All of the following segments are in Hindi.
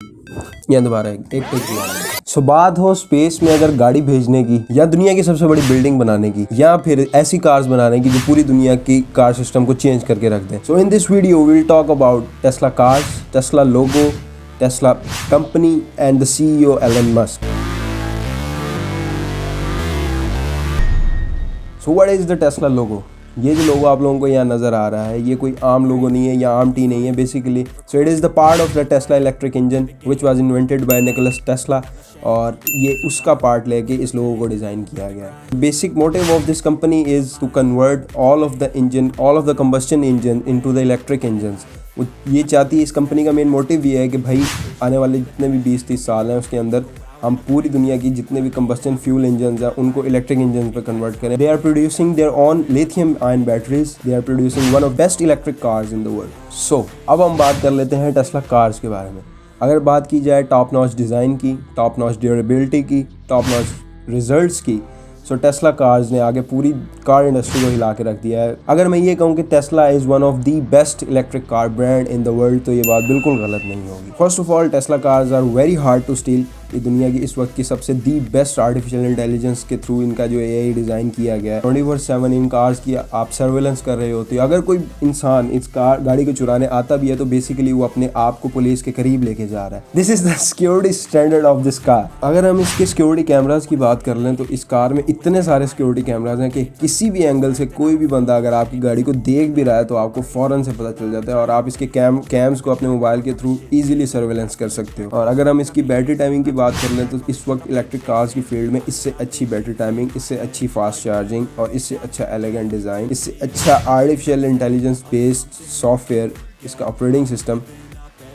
या दोबारा एक टेक सो बात हो स्पेस में अगर गाड़ी भेजने की, या दुनिया की सबसे बड़ी बिल्डिंग बनाने की, या फिर ऐसी कार्स बनाने की जो पूरी दुनिया की कार सिस्टम को चेंज करके रख दें। So in this video will talk about Tesla cars, Tesla logo, Tesla company and the CEO Elon Musk. So what is the Tesla logo? ये जो लोगो आप लोगों को यहाँ नज़र आ रहा है, ये कोई आम लोगो नहीं है या आम टी नहीं है basically. So it is the part of the Tesla electric engine which was invented by Nikola Tesla, और ये उसका पार्ट लेके इस लोगो को डिज़ाइन किया गया है। Basic motive of this company is to convert all of the combustion engine into the electric engines. ये चाहती है, इस कंपनी का मेन मोटिव ये है कि भाई आने वाले जितने भी 20-30 साल हैं उसके अंदर हम पूरी दुनिया की जितने भी कंबस्शन फ्यूल इंजन्स हैं उनको इलेक्ट्रिक इंजन्स पे कन्वर्ट करें। They are producing their own lithium ion batteries, they are producing one of best electric cars in the world. So अब हम बात कर लेते हैं टेस्ला कार्स के बारे में। अगर बात की जाए टॉप नॉच डिज़ाइन की, टॉप नॉच ड्यूरेबिलिटी की, टॉप नॉच रिजल्ट्स की, सो टेस्ला कार्स ने आगे पूरी कार इंडस्ट्री को हिला के रख दिया है। अगर मैं ये कहूँ कि Tesla is one of the best electric car brand in the world, तो ये बात बिल्कुल गलत नहीं होगी। First of all, Tesla cars are very hard to steal. ये दुनिया की इस वक्त की सबसे दी बेस्ट आर्टिफिशियल इंटेलिजेंस के थ्रू इनका जो AI डिज़ाइन किया गया है। 24/7 इन कार्स की आप सर्वेलेंस कर रहे होते हो। अगर कोई इंसान इस गाड़ी को चुराने आता भी है तो बेसिकली वो अपने आप को पुलिस के करीब लेके जा रहा है। This is the security standard of this car. अगर हम इसके सिक्योरिटी कैमराज की बात कर लें तो इस कार में इतने सारे सिक्योरिटी कैमराज हैं कि किसी भी एंगल से कोई भी बंदा अगर आपकी गाड़ी को देख भी रहा है तो आपको फ़ौरन से पता चल जाता है, और आप इसके कैम्स को अपने मोबाइल के थ्रू ईजिली सर्वेलेंस कर सकते हो। और अगर हम इसकी बैटरी टाइमिंग की बात कर लें तो इस वक्त इलेक्ट्रिक कार्स की फील्ड में इससे अच्छी बैटरी टाइमिंग, इससे अच्छी फास्ट चार्जिंग और इससे अच्छा एलिगेंट डिज़ाइन, इससे अच्छा आर्टिफिशियल इंटेलिजेंस बेस्ड सॉफ्टवेयर, इसका operating system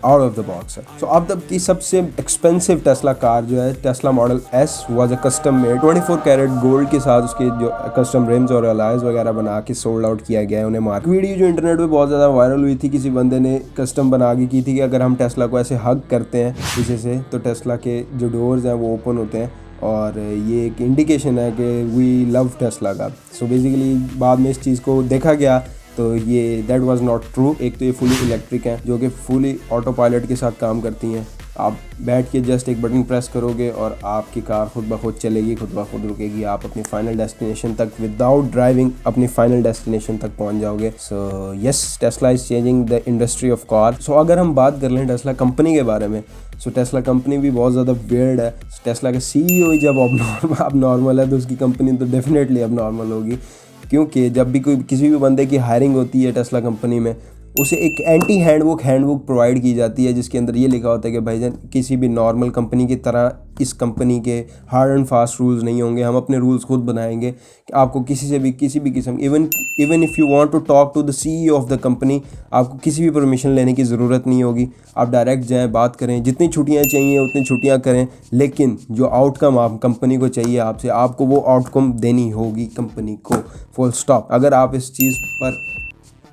out of the box है। सो अब तक की सबसे एक्सपेंसिव टेस्ला कार जो है Tesla model S was a custom made 24 carat gold के साथ उसके जो कस्टम रिम्स और अलॉयज वगैरह बना के सोल्ड आउट किया गया है उन्हें मार्केट। वीडियो जो इंटरनेट पे बहुत ज़्यादा वायरल हुई थी, किसी बंदे ने कस्टम बना के की थी कि अगर हम टेस्ला को ऐसे हग करते हैं पीछे से तो टेस्ला के जो डोर्स हैं वो ओपन होते हैं, और ये एक इंडिकेशन है कि वी लव टेस्ला का। सो बेसिकली बाद में इस चीज़ को देखा गया तो ये दैट वाज नॉट ट्रू। एक तो ये फुली इलेक्ट्रिक है जो कि फुली ऑटो पायलट के साथ काम करती हैं। आप बैठ के जस्ट एक बटन प्रेस करोगे और आपकी कार खुद ब खुद चलेगी, खुद ब खुद रुकेगी, आप अपनी फाइनल डेस्टिनेशन तक विदाउट ड्राइविंग अपनी फाइनल डेस्टिनेशन तक पहुंच जाओगे। So yes, Tesla is changing the industry of car. So अगर हम बात कर लें टेस्ला कंपनी के बारे में, सो टेस्ला कंपनी भी बहुत ज़्यादा वियर्ड है। टेस्ला के CEO ही जब अब नॉर्मल है तो उसकी कंपनी तो डेफिनेटली अब नॉर्मल होगी, क्योंकि जब भी कोई किसी भी बंदे की हायरिंग होती है टेस्ला कंपनी में, उसे एक एंटी हैंडबुक प्रोवाइड की जाती है जिसके अंदर ये लिखा होता है कि भाईजान किसी भी नॉर्मल कंपनी की तरह इस कंपनी के हार्ड एंड फास्ट रूल्स नहीं होंगे, हम अपने रूल्स खुद बनाएंगे कि आपको किसी भी किस्म even if you want to talk to the CEO of the company, आपको किसी भी परमिशन लेने की ज़रूरत नहीं होगी। आप डायरेक्ट जाएँ, बात करें, जितनी छुट्टियाँ चाहिए उतनी छुट्टियाँ करें, लेकिन जो आउटकम आप कंपनी को चाहिए आपसे, आपको वो आउटकम देनी होगी कंपनी को, फुल स्टॉप। अगर आप इस चीज़ पर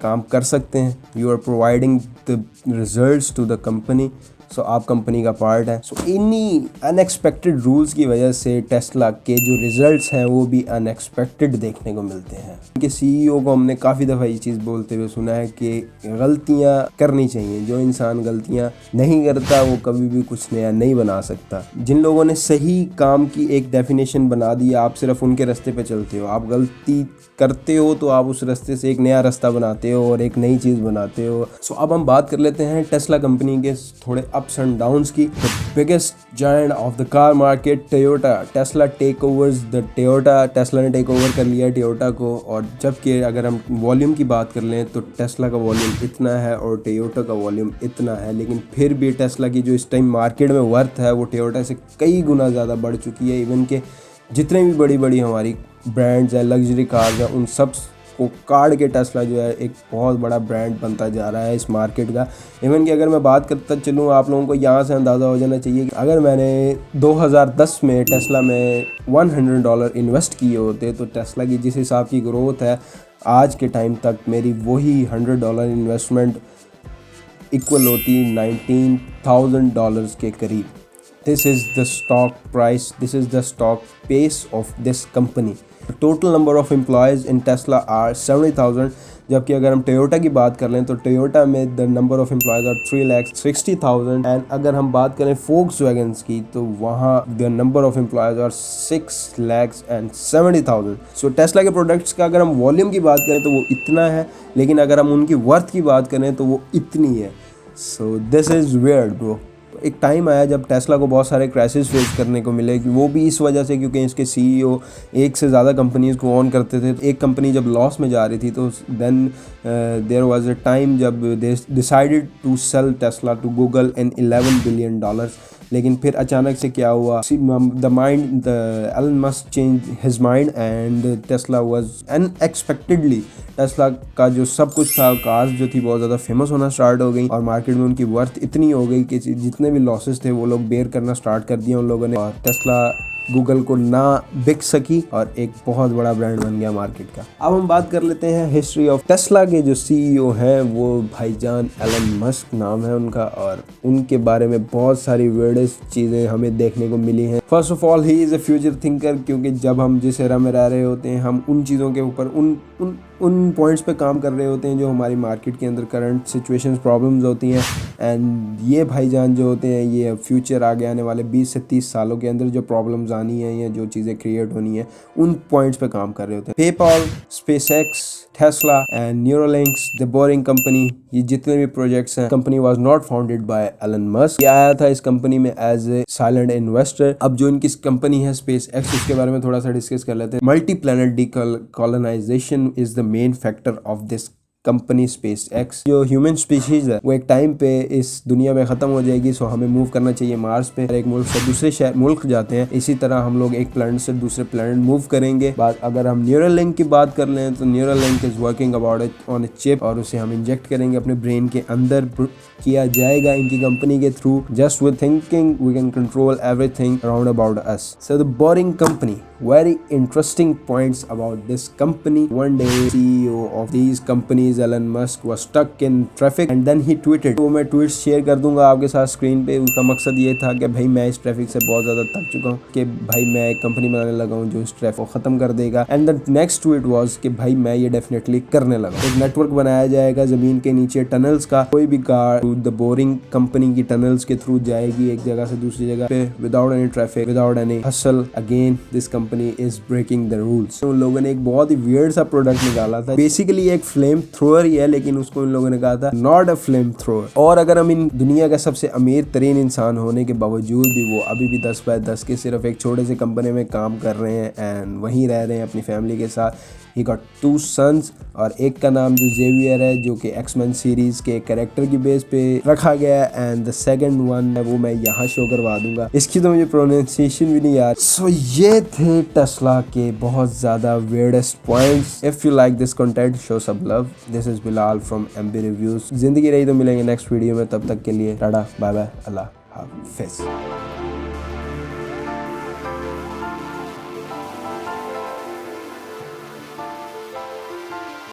काम कर सकते हैं, you are providing the results to the company, so आप कंपनी का पार्ट है। सो इन्हीं अनएक्सपेक्टेड रूल्स की वजह से टेस्ला के जो रिजल्ट्स हैं वो भी अनएक्सपेक्टेड देखने को मिलते हैं। उनके CEO को हमने काफ़ी दफ़ा ये चीज़ बोलते हुए सुना है कि गलतियाँ करनी चाहिए, जो इंसान गलतियाँ नहीं करता वो कभी भी कुछ नया नहीं बना सकता। जिन लोगों ने सही काम की एक डेफिनेशन बना दी, आप सिर्फ उनके रास्ते पे चलते हो, आप गलती करते हो तो आप उस रास्ते से एक नया रास्ता बनाते हो और एक नई चीज़ बनाते हो। सो अब हम बात कर लेते हैं टेस्ला कंपनी के थोड़े अप्स एंड डाउन्स की। The biggest giant of the car market Toyota, Tesla take overs the Toyota. Tesla ने टेक ओवर कर लिया टोयोटा को, और जबकि अगर हम वॉल्यूम की बात कर लें तो टेस्ला का वॉल्यूम इतना है और टोयोटा का वॉल्यूम इतना है, लेकिन फिर भी टेस्ला की जो इस टाइम मार्केट में वर्थ है वो टोयोटा से कई गुना ज़्यादा बढ़ चुकी है। इवन के जितने भी बड़ी बड़ी हमारी ब्रांड्स हैं, लग्जरी कार्स हैं, उन सब को काट के टेस्ला जो है एक बहुत बड़ा ब्रांड बनता जा रहा है इस मार्केट का। इवन कि अगर मैं बात करता चलूँ, आप लोगों को यहाँ से अंदाज़ा हो जाना चाहिए कि अगर मैंने 2010 में टेस्ला में $100 इन्वेस्ट किए होते तो टेस्ला की जिस हिसाब की ग्रोथ है आज के टाइम तक मेरी वही $100 इन्वेस्टमेंट इक्वल होती $19,000 के करीब। This is the stock price, this is the stock pace of this company. Total number of employees in Tesla are 70,000, जबकि अगर हम टोयोटा की बात कर लें तो टोयोटा में the number of employees are 3,60,000। And अगर हम बात करें फोक्सवैगन्स की तो वहाँ the number of employees are 6,70,000। So Tesla के प्रोडक्ट्स का अगर हम वॉल्यूम की बात करें तो वो इतना है, लेकिन अगर हम उनकी वर्थ की बात करें तो वो इतनी है। So this is weird bro. एक टाइम आया जब टेस्ला को बहुत सारे क्रैशेस फेस करने को मिले, वो भी इस वजह से क्योंकि इसके सीईओ एक से ज़्यादा कंपनीज़ को ऑन करते थे। एक कंपनी जब लॉस में जा रही थी तो then there was a time जब they decided to sell Tesla to Google in $11 billion. लेकिन फिर अचानक से क्या हुआ, Elon Musk change his mind and Tesla was unexpectedly, Tesla का जो सब कुछ था, कार्स जो थी बहुत ज़्यादा फेमस होना स्टार्ट हो गई और मार्केट में उनकी वर्थ इतनी हो गई कि जितने भी लॉसेस थे वो लोग बेयर करना स्टार्ट कर दिया उन लोगों ने, और टेस्ला गूगल को ना बिक सकी और एक बहुत बड़ा ब्रांड बन गया मार्केट का। अब हम बात कर लेते हैं हिस्ट्री ऑफ टेस्ला के जो सीईओ हैं, वो भाईजान एलन मस्क नाम है उनका, और उनके बारे में बहुत सारी weirdest चीज़ें हमें देखने को मिली हैं। First of all he is a future thinker, क्योंकि जब हम जिस एरा में रह रहे होते हैं हम उन चीज़ों के ऊपर उन पॉइंट्स पे काम कर रहे होते हैं जो हमारी मार्केट के अंदर करंट सिचुएशंस प्रॉब्लम्स होती हैं। एंड ये भाईजान जो होते हैं ये फ्यूचर आगे आने वाले 20 से 30 सालों के अंदर जो प्रॉब्लम्स आनी है या जो चीज़ें क्रिएट होनी है उन पॉइंट्स पे काम कर रहे होते हैं। PayPal, SpaceX, Tesla and Neuralinks, the boring company, ये जितने भी प्रोजेक्ट्स हैं, company was not founded by Elon Musk. ये आया था इस कंपनी में एज ए साइलेंट इन्वेस्टर। अब जो इनकी कंपनी है स्पेसएक्स, उसके बारे में थोड़ा सा डिस्कस कर लेते हैं। Multi planet decolonisation is the main factor of this company SpaceX. जो ह्यूमन स्पीशीज है वो एक टाइम पे इस दुनिया में ख़त्म हो जाएगी, सो हमें मूव करना चाहिए मार्स पे। एक मुल्क से दूसरे मुल्क जाते हैं, इसी तरह हम लोग एक प्लैनेट से दूसरे प्लैनेट मूव करेंगे। अगर हम न्यूरोलिंक की बात कर लें तो Neuralink is working about on a chip, और उसे हम इंजेक्ट करेंगे अपने ब्रेन के अंदर, किया जाएगा इनकी कंपनी के through. Just with thinking we can control everything around about us. So the boring Company, very interesting points about this company. One day CEO of these companies Elon Musk was stuck in traffic and then he tweeted, तो मैं ट्वीट्स शेयर कर दूंगा आपके साथ स्क्रीन पे। उसका मकसद ये था कि भाई मैं इस ट्रैफिक से बहुत ज़्यादा थक चुका हूँ, कि भाई मैं एक कंपनी बनाने लगा हूँ जो इस ट्रैफिक को ख़त्म कर देगा। And the next tweet was कि भाई मैं ये डेफिनेटली करने लगा। एक नेटवर्क बनाया जाएगा ज़मीन के नीचे टनल्स का, कोई भी कार द बोरिंग कंपनी की टनल्स के थ्रू जाएगी एक जगह से दूसरी जगह पे without any traffic, without any hustle. Again this company is breaking the rules। उन लोगों ने एक बहुत ही weird सा प्रोडक्ट निकाला था, बेसिकली एक फ्लेम थ्रोअर ही है, लेकिन उसको इन लोगों ने कहा था नॉट अ फ्लेम थ्रोअर। और अगर हम इन दुनिया का सबसे अमीर तरीन इंसान होने के बावजूद भी वो अभी भी 10x10 के सिर्फ एक छोटे से कंपनी में काम कर रहे हैं एंड वहीं रह रहे हैं अपनी फैमिली के साथ। ही गॉट 2 सन्स, और एक का नाम जो जेवियर है जो कि एक्समैन सीरीज के कैरेक्टर की बेस पे रखा गया है, एंड द सेकंड वन है वो मैं यहाँ शो करवा दूंगा, इसकी तो मुझे प्रोनाउंसिएशन भी नहीं याद। सो ये थे टेस्ला के बहुत ज़्यादा weirdest points. If you like this content show some love. This is Bilal from MB reviews. जिंदगी रही तो मिलेंगे नेक्स्ट वीडियो में, तब तक के लिए टाटा बाय बाय, अल्लाह हाफिज़।